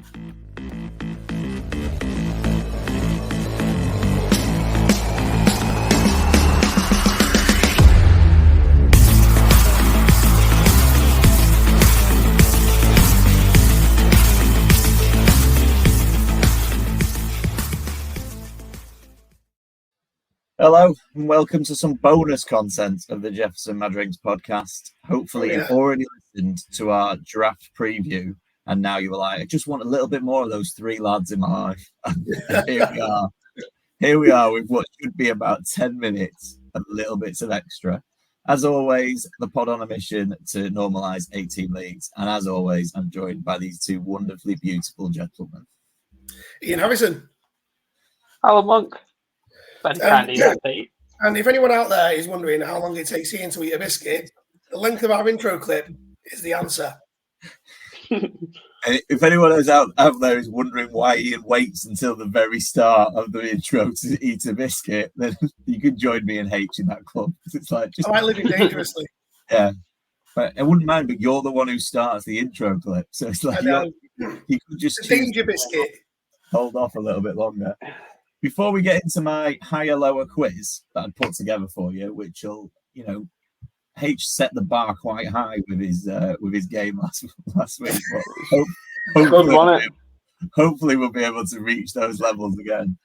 Hello and welcome to some bonus content of the Jefferson Mad Rings podcast. Hopefully you've already listened to our draft preview and now you were like, I just want a little bit more of those three lads in my life. Here we are. Here we are with what should be about 10 minutes of little bits of extra. As always, the pod on a mission to normalise 18 leagues. And as always, I'm joined by these two wonderfully beautiful gentlemen. Ian Harrison. Alan Monk. And if anyone out there is wondering how long it takes Ian to eat a biscuit, the length of our intro clip is the answer. If anyone else out there is wondering why Ian waits until the very start of the intro to eat a biscuit, then you can join me and H in that club. It's like just I living dangerously. Yeah, but I wouldn't mind. But you're the one who starts the intro clip, so it's like you could just danger biscuit. Hold off a little bit longer. Before we get into my higher lower quiz that I'd put together for you, which will, H set the bar quite high with his game last week. Hopefully we'll be able to reach those levels again.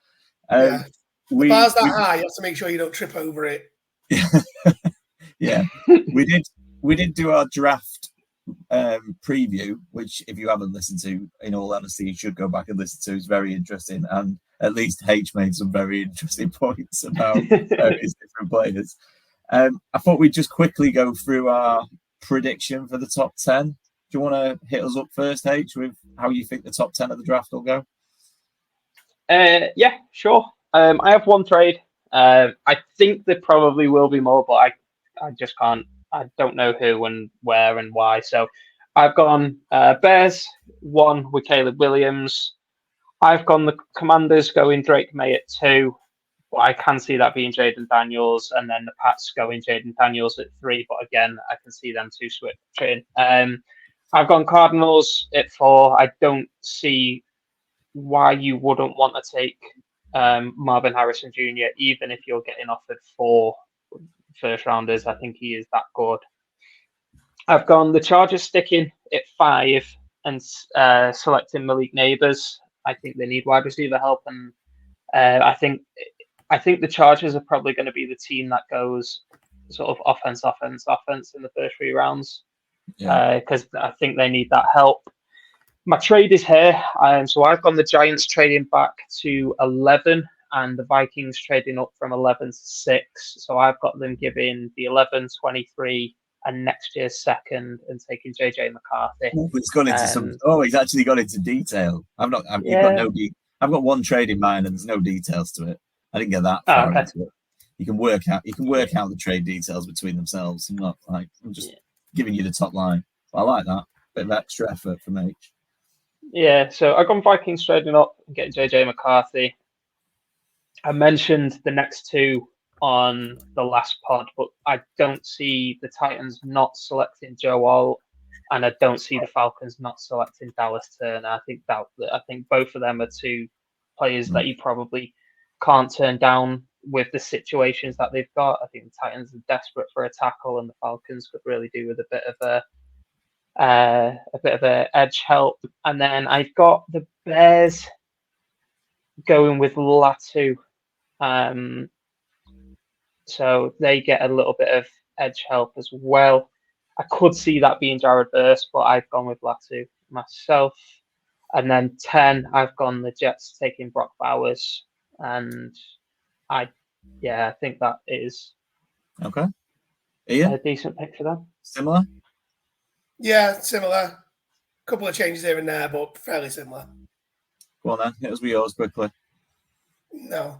The bar's that high, you have to make sure you don't trip over it. Yeah, we did do our draft preview, which if you haven't listened to, in all honesty, you should go back and listen to. It's very interesting, and at least H made some very interesting points about various different players. I thought we'd just quickly go through our prediction for the top 10. Do you want to hit us up first, H, with how you think the top 10 of the draft will go? Yeah, sure. I have one trade. I think there probably will be more, but I just can't. I don't know who and where and why. So I've gone Bears 1 with Caleb Williams. I've gone the Commanders going Drake May at 2. But I can see that being Jaden Daniels, and then the Pats going Jaden Daniels at 3. But again, I can see them two switching. I've gone Cardinals at 4. I don't see why you wouldn't want to take Marvin Harrison Jr., even if you're getting offered 4 first rounders. I think he is that good. I've gone the Chargers sticking at 5 and selecting Malik Neighbors. I think they need wide receiver help, and I think the Chargers are probably going to be the team that goes sort of offense in the first 3 rounds, because I think they need that help. My trade is here, so I've gone the Giants trading back to 11 and the Vikings trading up from 11 to 6. So I've got them giving the 11, 23 and next year's second and taking JJ McCarthy. It's gone into he's actually got into detail. I've got one trade in mind and there's no details to it. I didn't get that far into it. You can work out the trade details between themselves. I'm just giving you the top line. But I like that. Bit of extra effort from H. Yeah, so I've gone Vikings trading up and getting JJ McCarthy. I mentioned the next 2 on the last pod, but I don't see the Titans not selecting Joe Alt, and I don't see the Falcons not selecting Dallas Turner. I think both of them are 2 players that you probably can't turn down with the situations that they've got. I think the Titans are desperate for a tackle, and the Falcons could really do with a bit of a edge help. And then I've got the Bears going with Latu. So they get a little bit of edge help as well. I could see that being Jared Verse, but I've gone with Latu myself. And then 10, I've gone the Jets taking Brock Bowers. And I think that is okay. Ian? A decent pick for them. Similar? Yeah, similar. Couple of changes here and there, but fairly similar. Go on then, hit us with yours quickly. No.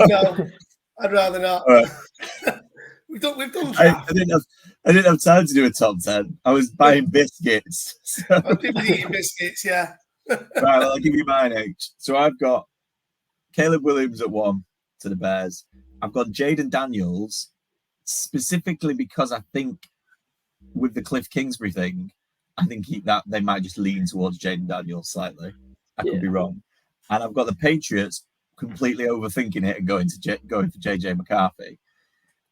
No, I'd rather not. Right. we've done I didn't have time to do a top 10. I was buying biscuits. So. I've been eating biscuits, yeah. Right, well, I'll give you mine, H. So I've got Caleb Williams at 1 to the Bears. I've got Jaden Daniels specifically because I think with the Cliff Kingsbury thing, I think that they might just lean towards Jaden Daniels slightly. I could be wrong. And I've got the Patriots completely overthinking it and going for JJ McCarthy.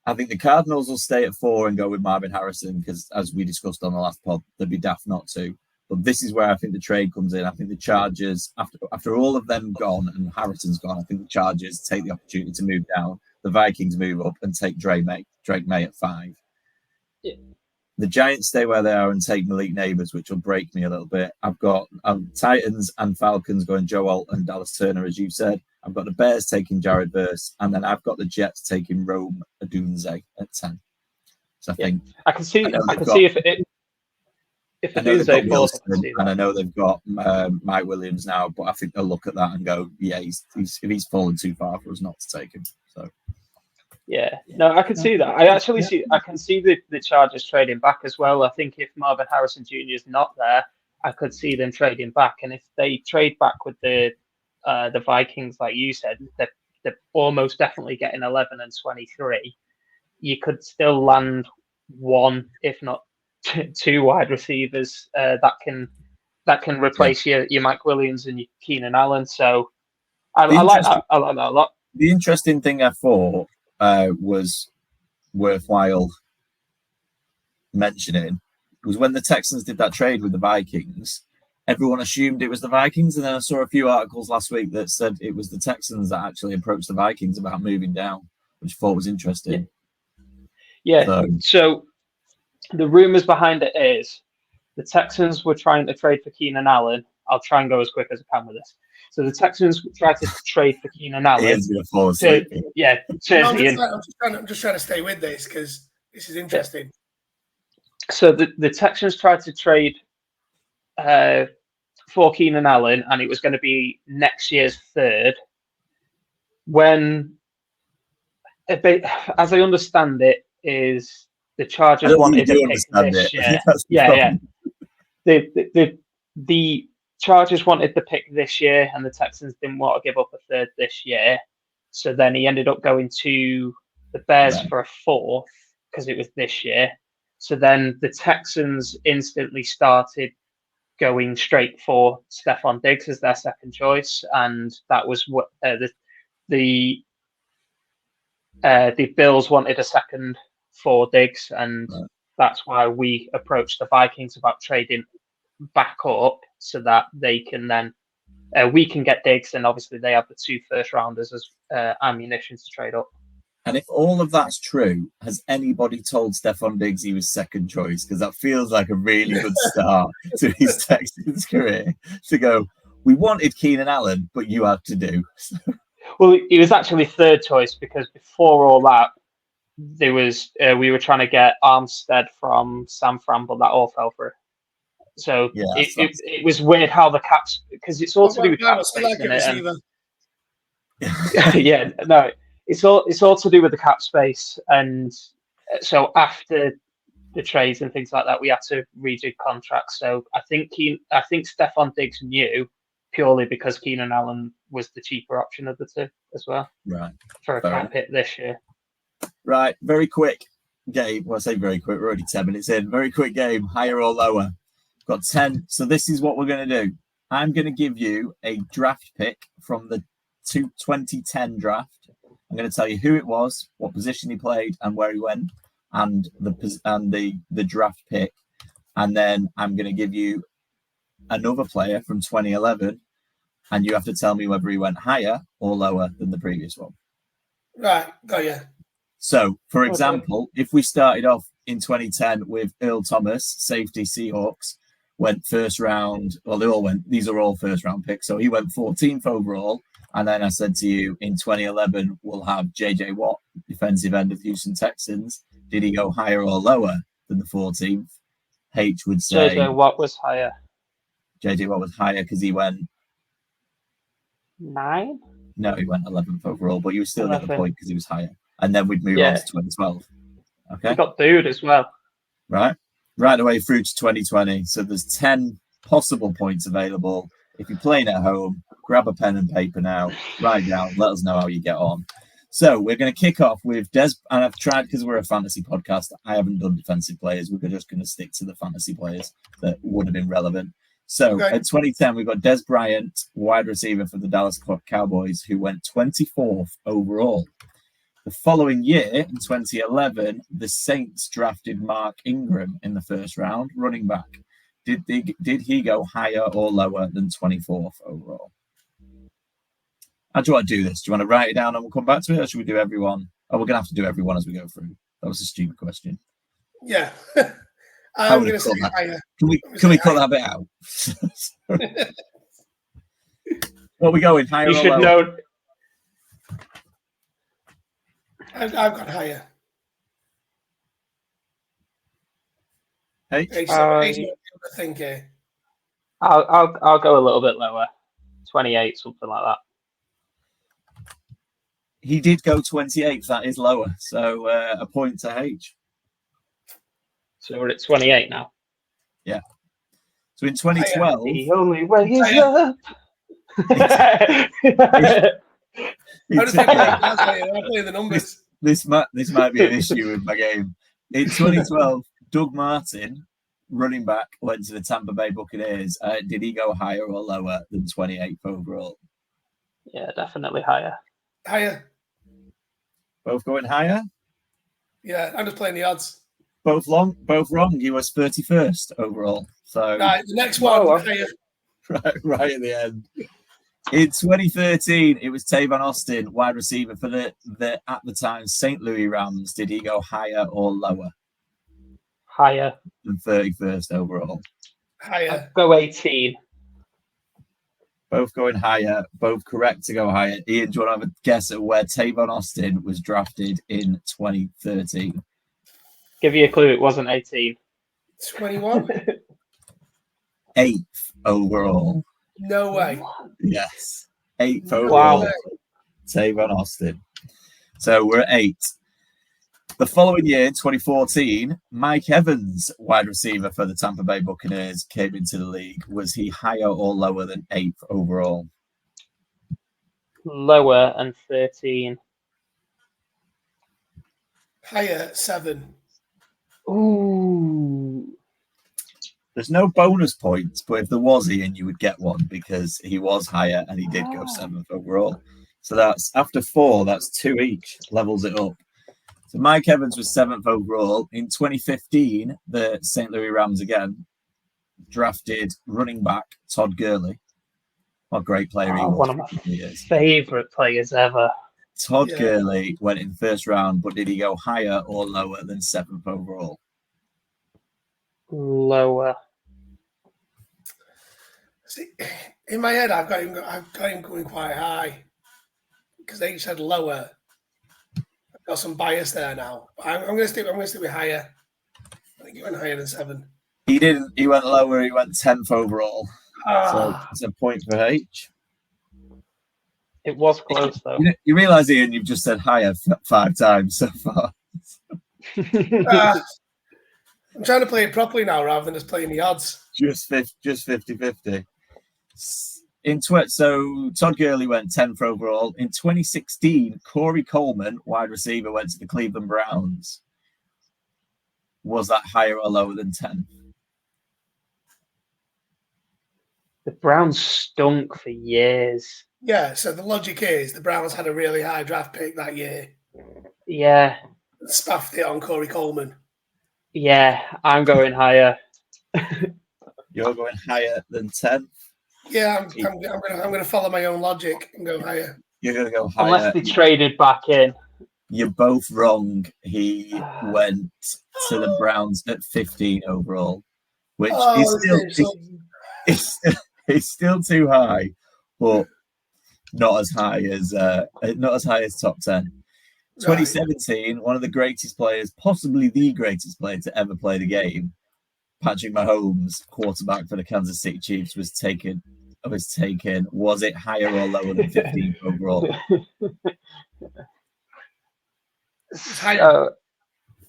I think the Cardinals will stay at 4 and go with Marvin Harrison because, as we discussed on the last pod, they'd be daft not to. But this is where I think the trade comes in. I think the Chargers, after all of them gone and Harrison's gone, I think the Chargers take the opportunity to move down. The Vikings move up and take Drake May at 5. Yeah. The Giants stay where they are and take Malik Neighbors, which will break me a little bit. I've got Titans and Falcons going Joe Alt and Dallas Turner, as you said. I've got the Bears taking Jared Verse, and then I've got the Jets taking Rome Odunze at 10. So I think I can see if Odunze falls, and I know they've got Mike Williams now, but I think they'll look at that and go, yeah, if he's fallen too far for us not to take him. So. Yeah, no, I can see that. I can see the Chargers trading back as well. I think if Marvin Harrison Jr. is not there, I could see them trading back. And if they trade back with the Vikings, like you said, they're almost definitely getting 11 and 23. You could still land one, if not two wide receivers that can replace your Mike Williams and your Keenan Allen. So I like that. I like that a lot. The interesting thing I thought was worthwhile mentioning was when the Texans did that trade with the Vikings, everyone assumed it was the Vikings, and then I saw a few articles last week that said it was the Texans that actually approached the Vikings about moving down, which I thought was interesting. Yeah. So the rumors behind it is the Texans were trying to trade for Keenan Allen. I'll try and go as quick as I can with this. So the Texans tried to trade for Keenan Allen. I'm just trying to stay with this because this is interesting. So the Texans tried to trade for Keenan Allen, and it was going to be next year's third. When, as I understand it, is the Chargers wanted to pick this year. Yeah. The Chargers wanted to pick this year, and the Texans didn't want to give up a third this year. So then he ended up going to the Bears for a fourth because it was this year. So then the Texans instantly started going straight for Stephon Diggs as their second choice, and that was what the Bills wanted a second for Diggs, and that's why we approached the Vikings about trading back up so that they can then we can get Diggs, and obviously they have the 2 first rounders as ammunition to trade up. And if all of that's true, has anybody told Stephon Diggs he was second choice? Because that feels like a really good start to his Texans career. To go, we wanted Keenan Allen, but you had to do. Well, he was actually third choice because before all that, there was we were trying to get Armstead from San Fran, but that all fell through. So it was weird how the caps, because it's all to do with cap space in it. It's all to do with the cap space, and so after the trades and things like that, we had to redo contracts. So I think Stephon Diggs knew purely because Keenan Allen was the cheaper option of the two as well. Right. For a cap hit this year. Right. Very quick game. Well, I say very quick. We're already 10 minutes in. Very quick game. Higher or lower? Got 10. So this is what we're going to do. I'm going to give you a draft pick from the 2010 draft. I'm going to tell you who it was, what position he played, and where he went, and the draft pick. And then I'm going to give you another player from 2011, and you have to tell me whether he went higher or lower than the previous one. Right. Got you. So, for example, if we started off in 2010 with Earl Thomas, safety Seahawks, went first round. Well, these are all first round picks. So he went 14th overall. And then I said to you, in 2011, we'll have JJ Watt, defensive end of Houston Texans. Did he go higher or lower than the 14th? H would say JJ Watt was higher. JJ Watt was higher because he went 9? No, he went 11th overall, but you were still 11. at the point because he was higher. And then we'd move on to 2012. Okay. He got booed as well. Right away through to 2020. So there's 10 possible points available. If you're playing at home, grab a pen and paper now, write down, let us know how you get on. So we're going to kick off with Des, and I've tried because we're a fantasy podcast. I haven't done defensive players. We're just going to stick to the fantasy players that would have been relevant. So at 2010, we've got Des Bryant, wide receiver for the Dallas Cowboys, who went 24th overall. The following year, in 2011, the Saints drafted Mark Ingram in the first round, running back. Did he go higher or lower than 24th overall? How do you want to do this? Do you want to write it down and we'll come back to it, or should we do everyone? Oh, we're going to have to do everyone as we go through. That was a stupid question. Yeah. I'm going to say higher. Can we cut that bit out? What are we going, higher You or should lower? know. I've got higher. H? I think. I'll go a little bit lower. 28, something like that. He did go 28th. That is lower. So a point to H. So we're at 28 now. Yeah. So in 2012, The only way is up. I'll play the numbers. this might be an issue with my game. In 2012, Doug Martin, running back, went to the Tampa Bay Buccaneers. Did he go higher or lower than 28th overall? Yeah, definitely higher. Higher. Both going higher? Yeah, I'm just playing the odds. Both wrong. He was 31st overall. So right, the next one. right at the end. In 2013, it was Tavon Austin, wide receiver for the at the time St. Louis Rams. Did he go higher or lower? Higher. Than 31st overall. Higher. I'll go 18. Both going higher. Both correct to go higher. Ian, do you want to have a guess at where Tavon Austin was drafted in 2013? Give you a clue. It wasn't 18. 21. 8th overall. No way. Yes. 8th overall. Wow. Tavon Austin. So we're at 8. The following year, 2014, Mike Evans, wide receiver for the Tampa Bay Buccaneers, came into the league. Was he higher or lower than 8th overall? Lower and 13. Higher, 7. Ooh. There's no bonus points, but if there was, Ian, you would get one because he was higher and he did go 7th overall. So that's after 4, that's 2 each, levels it up. So Mike Evans was 7th overall. In 2015, the St. Louis Rams again drafted running back Todd Gurley. What a great player he was. One of my favourite players ever. Todd Gurley went in the first round, but did he go higher or lower than 7th overall? Lower. See, in my head, I've got him going quite high because they said lower. I've got some bias there now. I'm going to stick with higher. I think he went higher than 7. He didn't. He went lower. He went 10th overall. So it's a point for H. It was close though. You realise, Ian, you've just said higher 5 times so far. I'm trying to play it properly now rather than just playing the odds. Just 50-50. So Todd Gurley went 10th overall. In 2016, Corey Coleman, wide receiver, went to the Cleveland Browns. Was that higher or lower than 10th? The Browns stunk for years. Yeah, so the logic is the Browns had a really high draft pick that year. Yeah. Spaffed it on Corey Coleman. Yeah, I'm going higher. You're going higher than 10th? Yeah, I'm going to follow my own logic and go higher. You're going to go higher. Unless they traded back in. You're both wrong. He went to the Browns at 15 overall, which is still too high, but not as high as top 10. 2017, one of the greatest players, possibly the greatest player to ever play the game, Patrick Mahomes, quarterback for the Kansas City Chiefs, was taken. Was it higher or lower than 15 overall?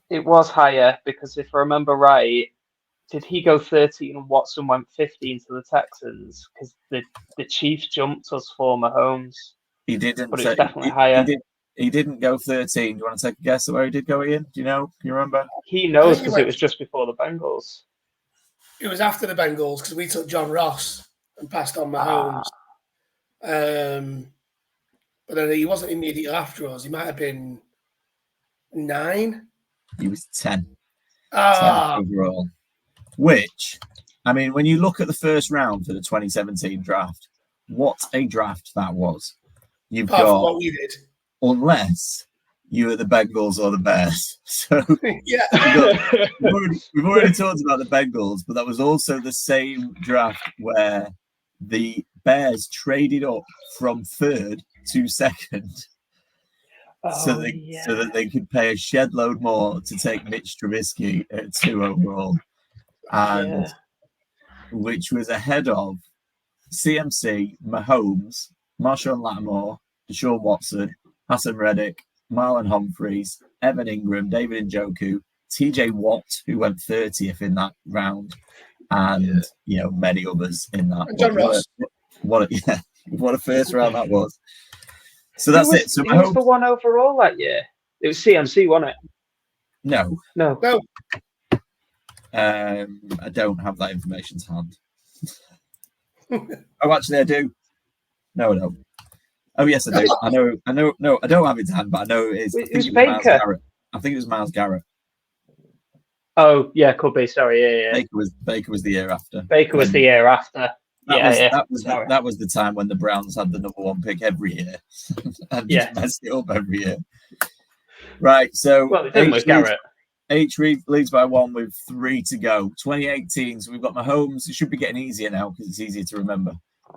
It was higher because if I remember right, did he go 13 and Watson went 15 to the Texans? Because the Chiefs jumped us for Mahomes. He didn't. But it's definitely higher. He didn't go 13. Do you want to take a guess at where he did go, Ian? Do you know? Can you remember? He knows he because went- it was just before the Bengals. It was after the Bengals because we took John Ross and passed on Mahomes. But then he wasn't immediately after us. He might have been 9. He was 10. 10 Ah, overall. Which, I mean, when you look at the first round for the 2017 draft, what a draft that was. You've apart from got, what we did. unless you were the Bengals or the Bears. So Yeah. we've already talked about the Bengals, but that was also the same draft where the Bears traded up from 3rd to 2nd so that they could pay a shed load more to take Mitch Trubisky at 2 overall, and which was ahead of CMC, Mahomes, Marshawn Lattimore, Deshaun Watson, Hassan Reddick, Marlon Humphreys, Evan Ingram, David Njoku, TJ Watt, who went 30th in that round, and many others in that. And John Ross. What a first round that was. So that's it. So he was the 1 overall that year. It was CMC, wasn't it? No. I don't have that information to hand. Oh, actually, I do. No, I don't. Oh, yes, I do. I know. No, I don't have it to hand, but I know it is. It was Baker. I think it was Myles Garrett. Oh, yeah, could be. Sorry, yeah. Baker was the year after. Baker was the year after. That was the time when the Browns had the number 1 pick every year and just messed it up every year. Right, so they didn't with Garrett. H leads by 1 with 3 to go. 2018, so we've got Mahomes. It should be getting easier now because it's easier to remember.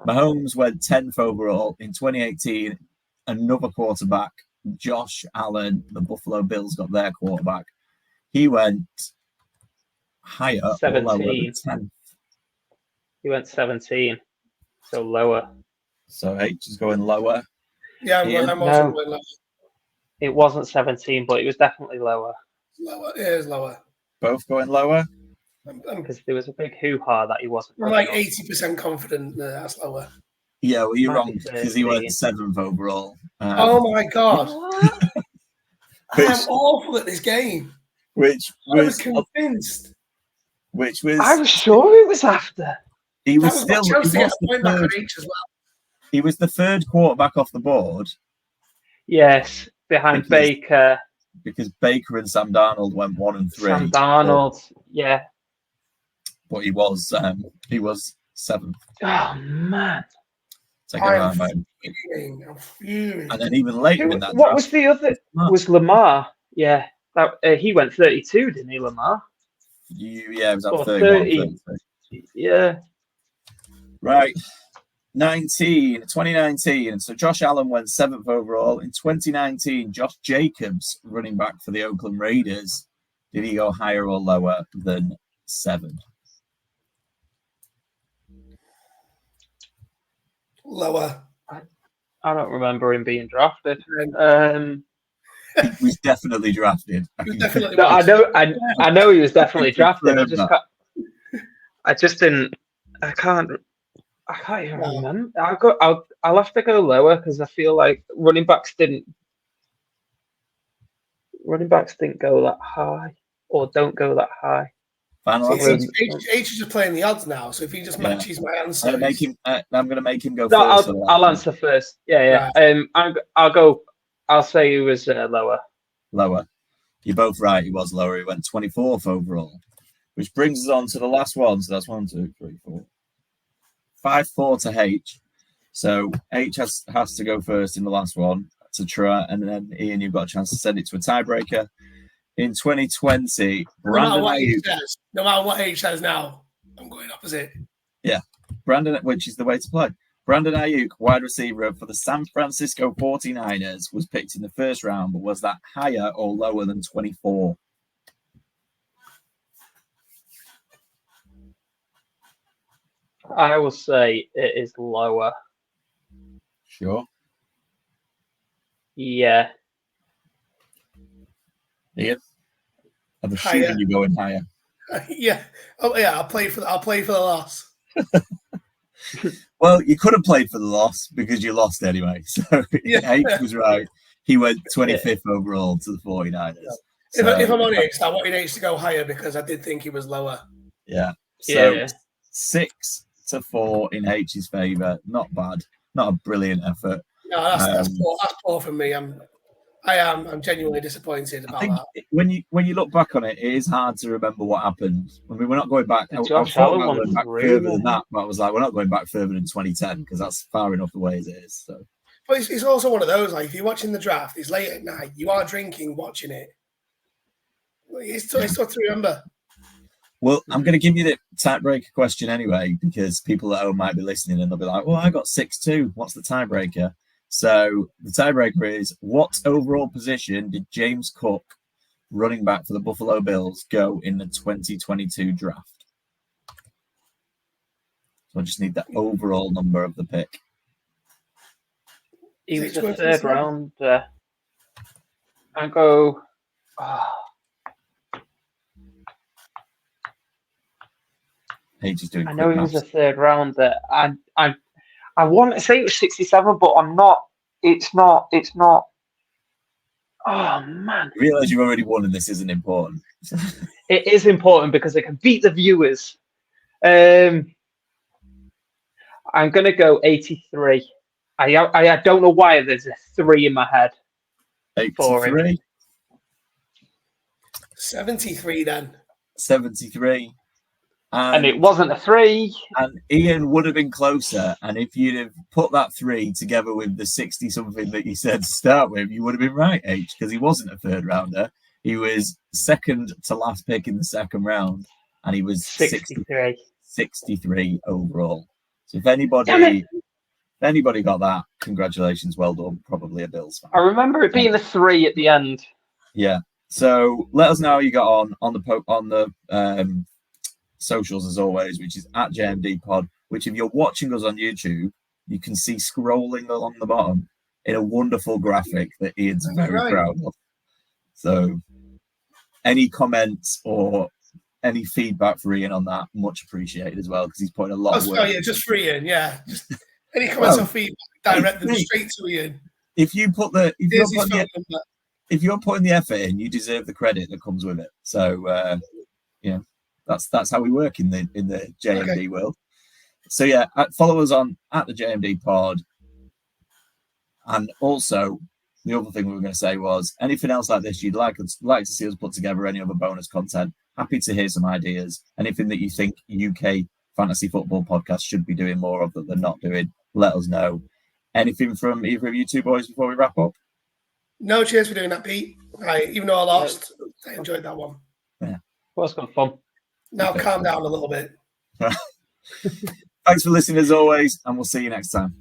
Mahomes went 10th overall in 2018. Another quarterback, Josh Allen. The Buffalo Bills got their quarterback. He went higher 17. or lower than 10th. He went 17, so lower. So H is going lower. Yeah, I'm also going lower. It wasn't 17, but it was definitely lower. Lower. It is lower. Both going lower? Because there was a big hoo-ha that he wasn't. I'm like 80% confident that's lower. Yeah, well, you're wrong because he went 7th overall. Oh my God. I'm awful at this game. I was convinced. I was sure it was after. He was still. He was the 3rd quarterback off the board. Yes, behind Baker. Because Baker and Sam Darnold went 1 and 3. Sam Darnold, yeah. But he was 7th. Oh man! I'm fuming. And then even later in that. What was the other? Was Lamar? Yeah, that he went 32, didn't he, Lamar? It was up 30. Yeah. Right. 2019. So Josh Allen went 7th overall. In 2019, Josh Jacobs, running back for the Oakland Raiders, did he go higher or lower than 7? Lower. I don't remember him being drafted. He was definitely drafted. I know he was definitely drafted. I can't even remember. I'll have to go lower because I feel like running backs didn't go that high or don't go that high. H is just playing the odds now, so if he just matches my answer, I'm going to make him go first. I'll answer first. Yeah. Right. I'll say he was lower. Lower. You're both right. He was lower. He went 24th overall, which brings us on to the last one. So that's 1, 2, 3, 4. 5-4 to H. So H has to go first in the last one to try, and then Ian, you've got a chance to send it to a tiebreaker. In 2020, no matter what H says now, I'm going opposite. Yeah, Brandon, which is the way to play. Brandon Ayuk, wide receiver for the San Francisco 49ers, was picked in the first round, but was that higher or lower than 24? I will say it is lower. Sure. Yeah. Ian? I'm assuming you're going higher. Yeah. Oh yeah, I'll play for the loss. Well, you could have played for the loss because you lost anyway. So H was right. He went 25th overall to the 49ers. Yeah. If I'm honest, I wanted H to go higher because I did think he was lower. Yeah. So Yeah. 6-4 in H's favour. Not bad. Not a brilliant effort. No, that's poor from me. I'm genuinely disappointed about that. When you look back on it, it is hard to remember what happened. I mean, we're not going back. I Josh thought Allen about going one's back really further than that, but I was like, we're not going back further than 2010 because that's far enough away as it is. So. But it's also one of those, like, if you're watching the draft, it's late at night, you are drinking, watching it. It's tough to remember. Well, I'm going to give you the tiebreaker question anyway, because people at home might be listening and they'll be like, well, I got 6-2. What's the tiebreaker? So the tiebreaker is, what overall position did James Cook, running back for the Buffalo Bills, go in the 2022 draft? So I just need the overall number of the pick. He was a third round. I go. He's just doing. I know he was a third rounder. I want to say it was 67, but I'm not. It's not. Oh man! I realise you've already won, and this isn't important. It is important because it can beat the viewers. I'm gonna go 83. I don't know why there's a 3 in my head. 83. 73 then. 73. And it wasn't a 3. And Ian would have been closer. And if you'd have put that 3 together with the 60 something that you said to start with, you would have been right, H, because he wasn't a third rounder. He was second to last pick in the second round. And he was 63 overall. So if anybody got that, congratulations, well done. Probably a Bills fan. I remember it being a 3 at the end. Yeah. So let us know how you got on the socials as always, which is at JMD Pod, which if you're watching us on YouTube, you can see scrolling along the bottom in a wonderful graphic that Ian's very proud of. So any comments or any feedback for Ian on that, much appreciated as well, because he's putting a lot of work. Oh, yeah, just for Ian, yeah. Just any comments or feedback, direct them straight to Ian. If you're putting the effort in, you deserve the credit that comes with it. So that's how we work in the JMD world. So yeah, follow us on at the JMD Pod. And also, the other thing we were going to say was, anything else like this you'd like to see us put together, any other bonus content, happy to hear some ideas. Anything that you think UK fantasy football podcast should be doing more of that they're not doing, let us know. Anything from either of you two boys before we wrap up? No, cheers for doing that, Pete. Even though I lost, I enjoyed that one. Yeah. Well, it's been fun. Now calm down a little bit. Thanks for listening as always, and we'll see you next time.